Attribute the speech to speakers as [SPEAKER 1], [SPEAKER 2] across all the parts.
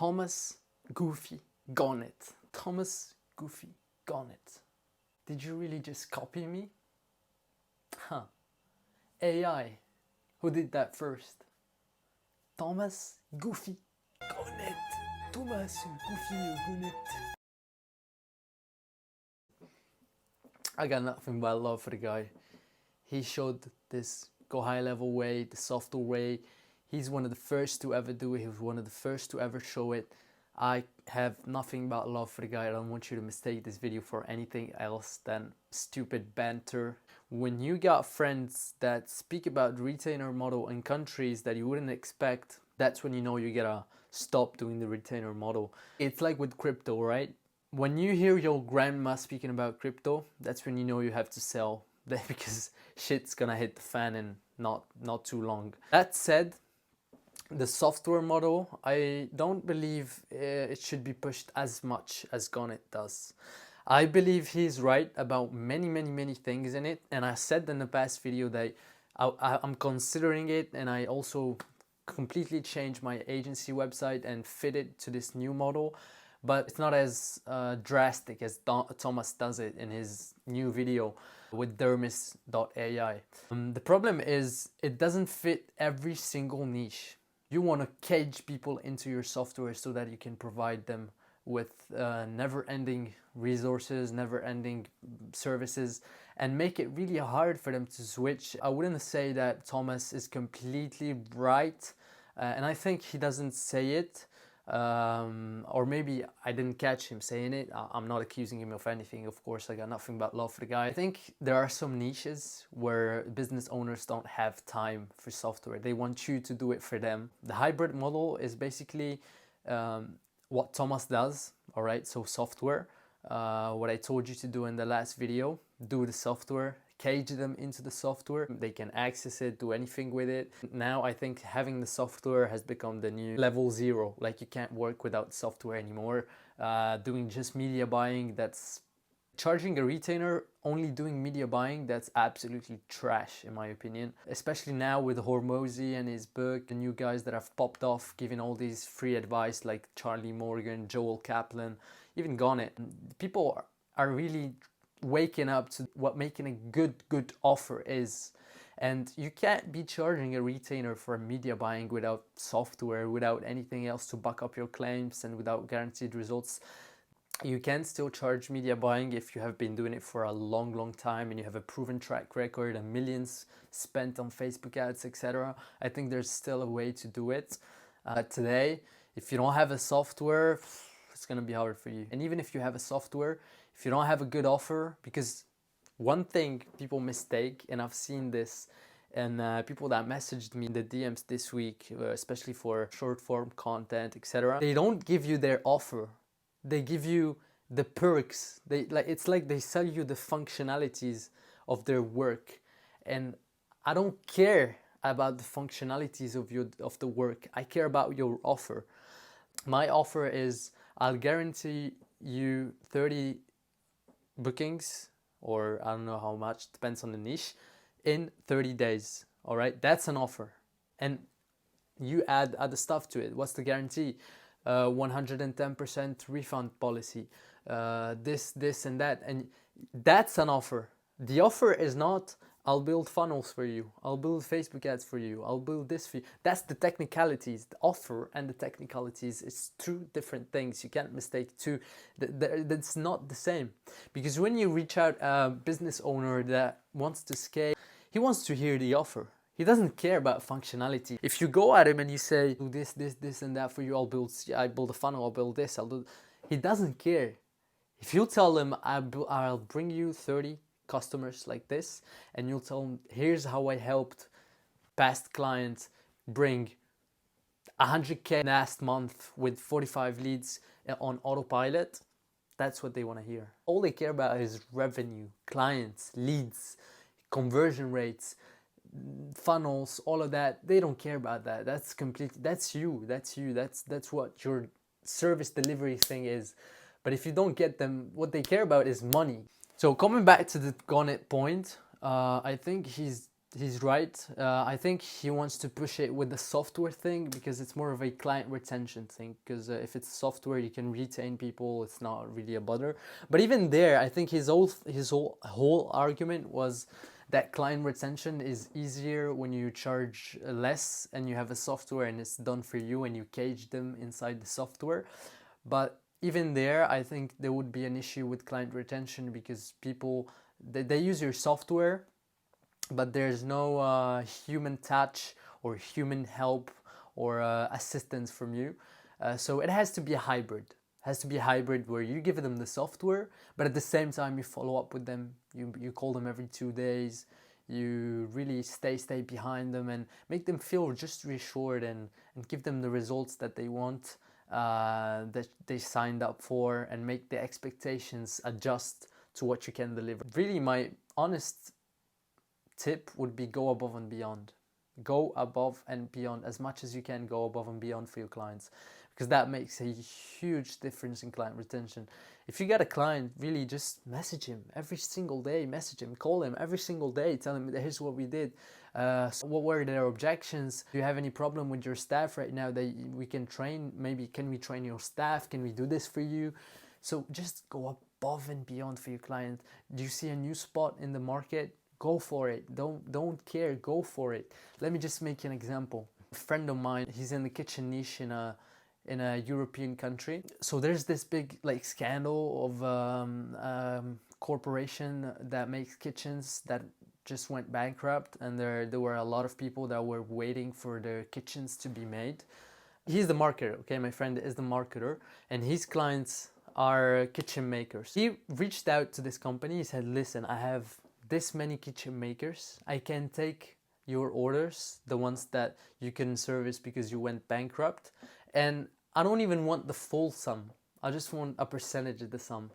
[SPEAKER 1] Thomas Goofy Gonnet. Thomas Goofy Gonnet. Did you really just copy me? Huh. AI. Who did that first? Thomas Goofy Gonnet. Thomas Goofy Gonnet. I got nothing but love for the guy. He showed this go high level way, the softer way. He's one of the first to ever do it. He was one of the first to ever show it. I have nothing but love for the guy. I don't want you to mistake this video for anything else than stupid banter. When you got friends that speak about the retainer model in countries that you wouldn't expect, that's when you know you gotta stop doing the retainer model. It's like with crypto, right? When you hear your grandma speaking about crypto, that's when you know you have to sell because shit's gonna hit the fan in not too long. That said, the software model, I don't believe it should be pushed as much as Gonnet does. I believe he's right about many things in it, and I said in the past video that I'm considering it, and I also completely changed my agency website and fit it to this new model, but it's not as drastic as Thomas does it in his new video with dermis.ai. The problem is it doesn't fit every single niche. You want to cage people into your software so that you can provide them with never-ending resources, never-ending services, and make it really hard for them to switch. I wouldn't say that Thomas is completely right, and I think he doesn't say it, or maybe I didn't catch him saying it. I'm not accusing him of anything, of course. I got nothing but love for the guy. I think there are some niches where business owners don't have time for software. They want you to do it for them. The hybrid model is basically what Thomas does, all right? So software, what I told you to do in the last video, do the software, cage them into the software. They can access it, do anything with it. Now I think having the software has become the new level 0. Like you can't work without software anymore. Doing just media buying, that's charging a retainer only doing media buying, that's absolutely trash in my opinion. Especially now with Hormozy and his book, the new guys that have popped off giving all these free advice like Charlie Morgan, Joel Kaplan, even Gonnet. People are really waking up to what making a good offer is, and you can't be charging a retainer for media buying without software, without anything else to back up your claims, and without guaranteed results. You can still charge media buying if you have been doing it for a long time and you have a proven track record and millions spent on Facebook ads, etc. I think there's still a way to do it. Today, if you don't have a software, it's gonna be hard for you. And even if you have a software, if you don't have a good offer, because one thing people mistake, and I've seen this, and people that messaged me in the DMs this week, especially for short form content, etc. They don't give you their offer. They give you the perks. It's like they sell you the functionalities of their work, and I don't care about the functionalities of the work. I care about your offer. My offer is I'll guarantee you 30 bookings, or I don't know how much, depends on the niche, in 30 days. All right, that's an offer, and you add other stuff to it. What's the guarantee? 110% refund policy, this and that, and that's an offer. The offer is not I'll build funnels for you, I'll build Facebook ads for you, I'll build this for you. That's the technicalities. The offer and the technicalities is two different things. You can't mistake two. That's not the same, because when you reach out a business owner that wants to scale, he wants to hear the offer. He doesn't care about functionality. If you go at him and you say, do this and that for you, I build a funnel, I'll build this, he doesn't care. If you tell him, I'll bring you 30 customers like this, and you'll tell him, here's how I helped past clients bring 100K last month with 45 leads on autopilot, that's what they want to hear. All they care about is revenue, clients, leads, conversion rates, funnels, all of that. They don't care about that. That's completely, that's what your service delivery thing is. But if you don't get them, what they care about is money. So coming back to the Gonnet point, I think he's he's right. I think he wants to push it with the software thing because it's more of a client retention thing. Because if it's software, you can retain people. It's not really a bother. But even there, I think his whole argument was that client retention is easier when you charge less and you have a software and it's done for you and you cage them inside the software. But even there, I think there would be an issue with client retention because people they use your software, but there's no human touch or human help or assistance from you. So it has to be a hybrid. It has to be a hybrid where you give them the software, but at the same time you follow up with them. You call them every 2 days. You really stay behind them and make them feel just reassured and give them the results that they want, that they signed up for, and make the expectations adjust to what you can deliver. Really, my honest tip would be go above and beyond. Go above and beyond as much as you can. Go above and beyond for your clients, because that makes a huge difference in client retention. If you get a client, really just message him every single day. Message him, call him every single day. Tell him, here's what we did. So what were their objections? Do you have any problem with your staff right now that we can train? Maybe can we train your staff? Can we do this for you? So just go above and beyond for your client. Do you see a new spot in the market? Go for it. Don't care. Go for it. Let me just make an example. A friend of mine, he's in the kitchen niche in a European country. So there's this big scandal of corporation that makes kitchens that just went bankrupt, and there were a lot of people that were waiting for their kitchens to be made. He's the marketer, okay? My friend is the marketer, and his clients are kitchen makers. He reached out to this company. He said, listen, I have this many kitchen makers. I can take your orders, the ones that you couldn't service because you went bankrupt, and I don't even want the full sum. I just want a percentage of the sum,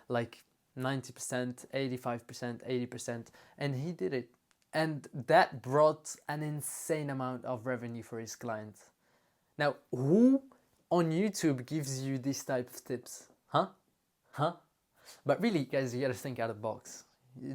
[SPEAKER 1] like 90%, 85%, 80%, and he did it. And that brought an insane amount of revenue for his clients. Now, who on YouTube gives you these type of tips? Huh? But really, guys, you gotta think out of the box.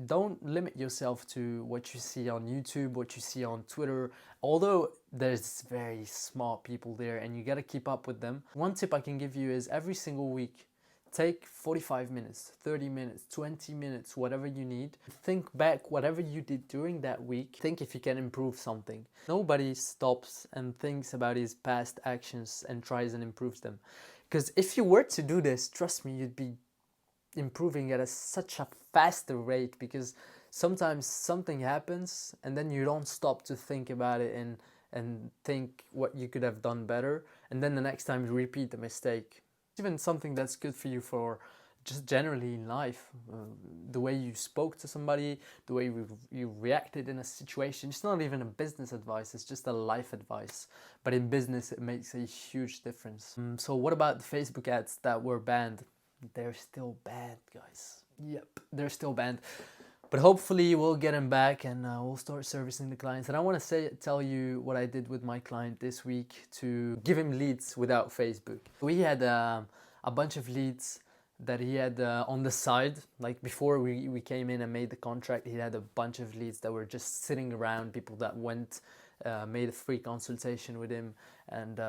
[SPEAKER 1] Don't limit yourself to what you see on YouTube, what you see on Twitter, although there's very smart people there and you gotta keep up with them. One tip I can give you is every single week, take 45 minutes, 30 minutes, 20 minutes, whatever you need. Think back whatever you did during that week. Think if you can improve something. Nobody stops and thinks about his past actions and tries and improves them. Because if you were to do this, trust me, you'd be improving at such a faster rate, because sometimes something happens and then you don't stop to think about it and think what you could have done better, and then the next time you repeat the mistake. Even something that's good for you for just generally in life, the way you spoke to somebody, the way you reacted in a situation. It's not even a business advice, it's just a life advice, but in business it makes a huge difference. So what about the Facebook ads that were banned? They're still banned, guys. Yep, they're still banned. But hopefully we'll get them back and we'll start servicing the clients. And I want to tell you what I did with my client this week to give him leads without Facebook. We had a bunch of leads that he had on the side. Like before we came in and made the contract, he had a bunch of leads that were just sitting around, people that went, made a free consultation with him and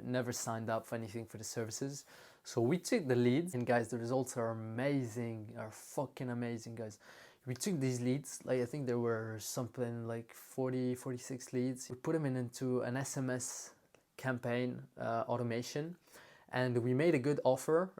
[SPEAKER 1] never signed up for anything for the services. So we took the leads, and guys, the results are amazing, are fucking amazing, guys. We took these leads, like I think there were something like 40, 46 leads. We put them into an SMS campaign automation, and we made a good offer,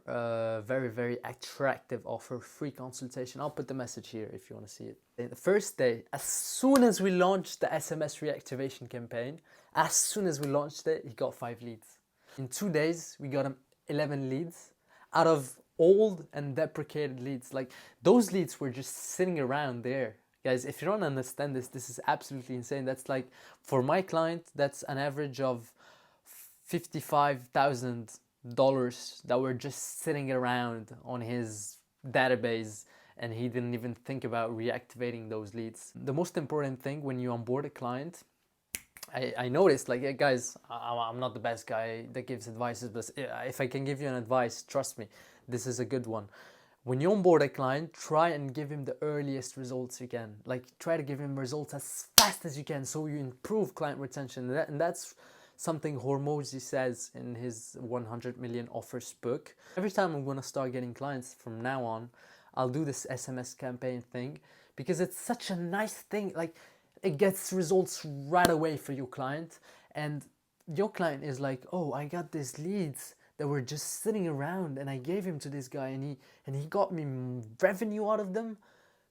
[SPEAKER 1] very, very attractive offer, free consultation. I'll put the message here if you want to see it. The first day, as soon as we launched the SMS reactivation campaign, as soon as we launched it, he got 5 leads. In 2 days, we got him 11 leads out of old and deprecated leads. Like those leads were just sitting around there. Guys, if you don't understand this, this is absolutely insane. That's like, for my client, that's an average of $55,000 that were just sitting around on his database, and he didn't even think about reactivating those leads. The most important thing when you onboard a client, I noticed, like, guys, I'm not the best guy that gives advice, but if I can give you an advice, trust me, this is a good one. when you onboard a client, try and give him the earliest results you can. Like, try to give him results as fast as you can so you improve client retention. And that's something Hormozi says in his 100 million offers book. Every time I'm going to start getting clients from now on, I'll do this SMS campaign thing because it's such a nice thing. Like, it gets results right away for your client, and your client is like, oh, I got these leads that were just sitting around and I gave him to this guy and he got me revenue out of them.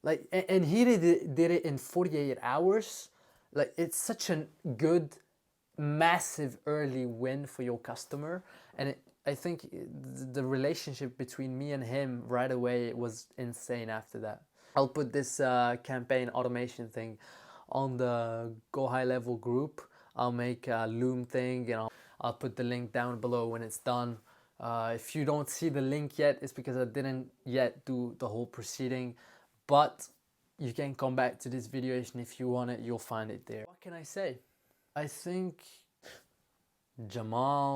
[SPEAKER 1] Like, and he did it in 48 hours. Like, it's such a good, massive early win for your customer. And I think the relationship between me and him right away was insane after that. I'll put this campaign automation thing on the Go High Level group. I'll make a Loom thing and I'll put the link down below when it's done. If you don't see the link yet, it's because I didn't yet do the whole proceeding, but you can come back to this video and if you want it, you'll find it there. What can I say? I think Jamal